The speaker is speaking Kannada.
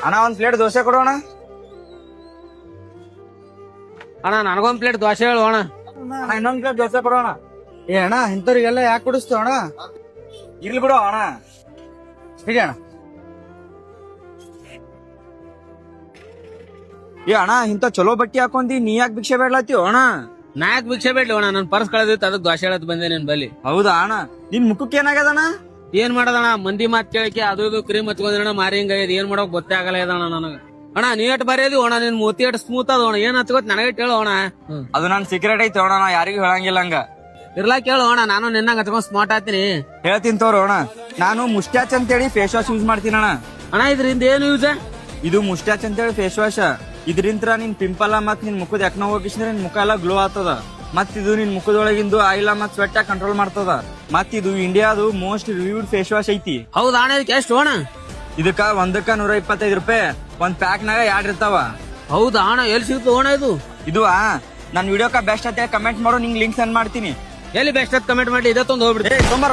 ಅಣ್ಣ ಒಂದ್ ಪ್ಲೇಟ್ ದೋಸೆ ಕೊಡೋಣ. ಅಣ್ಣ ನನಗೊಂದ್ ಪ್ಲೇಟ್ ದೋಸೆ ಹೇಳು ಅಣ್ಣ. ಇನ್ನೊಂದ್ ಪ್ಲೇಟ್ ದೋಸೆ ಕೊಡೋಣ. ಏ ಅಣ್ಣ ಇಂಥವ್ರಿಗೆಲ್ಲ ಯಾಕೆ ಕುಡಿಸ್ತು ಅಣ್ಣ? ಇರ್ಲಿ ಬಿಡು ಅಣ್ಣ. ಹೇಳಿ ಅಣ್ಣ. ಏ ಅಣ್ಣ ಇಂಥ ಚಲೋ ಬಟ್ಟಿ ಹಾಕೊಂಡಿ ನೀ ಯಾಕೆ ಭಿಕ್ಷೆ ಬೇಡ್ಲತ್ತೀವ ಅಣ್ಣ? ನಾ ಯಾಕೆ ಭಿಕ್ಷೆ ಬೇಡ್ಲಿ ಅಣ್ಣ, ನನ್ ಪರ್ಸ್ ಕಳೆದಿತ್ತು ಅದಕ್ಕೆ ದೋಸೆ ಹೇಳತ್ ಬಂದೆ ನಿನ್ ಬಲ್ಲಿ. ಹೌದಾ ಅಣ್ಣ? ನಿನ್ ಮುಖಕ್ಕೆ ಏನಾಗ್ಯದಣ್ಣ? ಏನ್ ಮಾಡೋದಣ್ಣ, ಮಂದಿ ಮಾತ್ ಕೇಳಕ್ಕೆ ಅದು ಇದು ಕ್ರೀಮ್ ಹಚ್ಕೊಂಡ್ರಣ ಮಾರಿ ಹಿಂಗಾಗ್ಯದ, ಏನ್ ಮಾಡೋಕ್ ಗೊತ್ತೇ ಆಗಲ್ಲ ಇದಣ್ಣ ನನಗ. ಅಣ್ಣ ನೀ ಎಟ್ ಬರೆಯದಿ ಅಣ್ಣ, ನಿನ್ ಮೂತಿ ಎಟ್ ಸ್ಮೂತ್ ಅದ ಅಣ್ಣ, ಏನ್ ಹಚ್ಕೋತ್ ನನಗೆ ಹೇಳು ಅಣ್ಣ. ಅದು ನನ್ ಸೀಕ್ರೆಟ್ ಐತಿ ಅಣ್ಣ, ನಾ ಯಾರಿಗೂ ಹೇಳಂಗಿಲ್ಲ ಹಂಗ. ಇರ್ಲಾಕ್ ಹೇಳು ಅಣ್ಣ, ನಾನು ನಿನ್ನಂಗ ಹಚ್ಕೊಂಡ್ ಸ್ಮಾರ್ಟ್ ಆತೀನಿ. ಹೇಳ್ತೀನಿ ತೋರು ಅಣ್ಣ. ನಾನು ಮುಸ್ಟ್ಯಾಚ್ ಅಂತೇಳಿ ಫೇಸ್ ವಾಶ್ ಯೂಸ್ ಮಾಡ್ತೀನಿ ಅಣ್ಣ. ಅಣ್ಣ ಇದ್ರಿಂದ ಏನು ಯೂಸ್? ಇದು ಮುಸ್ಟ್ಯಾಚ್ ಅಂತೇಳಿ ಫೇಸ್ ವಾಶ್. ಇದ್ರಿಂತ್ರ ನಿನ್ ಪಿಂಪಲ್ ಮತ್ ನಿನ್ ಮುಖದ ಯಾಕೆ ಹೋಗಿಸಿದ್ರೆ ನಿನ್ ಮುಖ ಎಲ್ಲ ಗ್ಲೋ ಆಗ್ತದ. ಮತ್ ಇದು ನಿನ್ ಮುಖದೊಳಗಿಂದು ಆಯಿಲ್ ಮತ್ ಸ್ವೆಟ್ ಕಂಟ್ರೋಲ್ ಮಾಡ್ತದ. ಮತ್ ಇದು ಇಂಡಿಯಾದು ಮೋಸ್ಟ್ ರಿವ್ಯೂಡ್ ಫೇಸ್ ವಾಶ್ ಐತಿ. ಹೌದಾ ಅಣ್ಣ? ಇದಕ್ಕೆ ಎಷ್ಟು ಅಣ್ಣ? ಇದಕ್ಕ ಒಂದಕ್ಕ 125 ರೂಪಾಯಿ. ಒಂದ್ ಪ್ಯಾಕ್ ನಾಗ 2 ಇರ್ತಾವ. ಹೌದಾ ಅಣ್ಣ? ಎಲ್ಲಿ ಸಿಗ್ತು ಅಣ್ಣ ಇದು? ಇದು ನನ್ ವಿಡಿಯೋಕ ಬೆಸ್ಟ್ ಅಂತ ಕಮೆಂಟ್ ಮಾಡೋ, ನಿಂಗ್ ಲಿಂಕ್ ಸೆಂಡ್ ಮಾಡ್ತೀನಿ. ಎಲ್ಲಿ ಬೆಸ್ಟ್ ಕಮೆಂಟ್ ಮಾಡಿ ಇದೇ ತಂದು ಹೋಗ್ಬಿಡ್ತೀನಿ. ತೊಂಬಾರ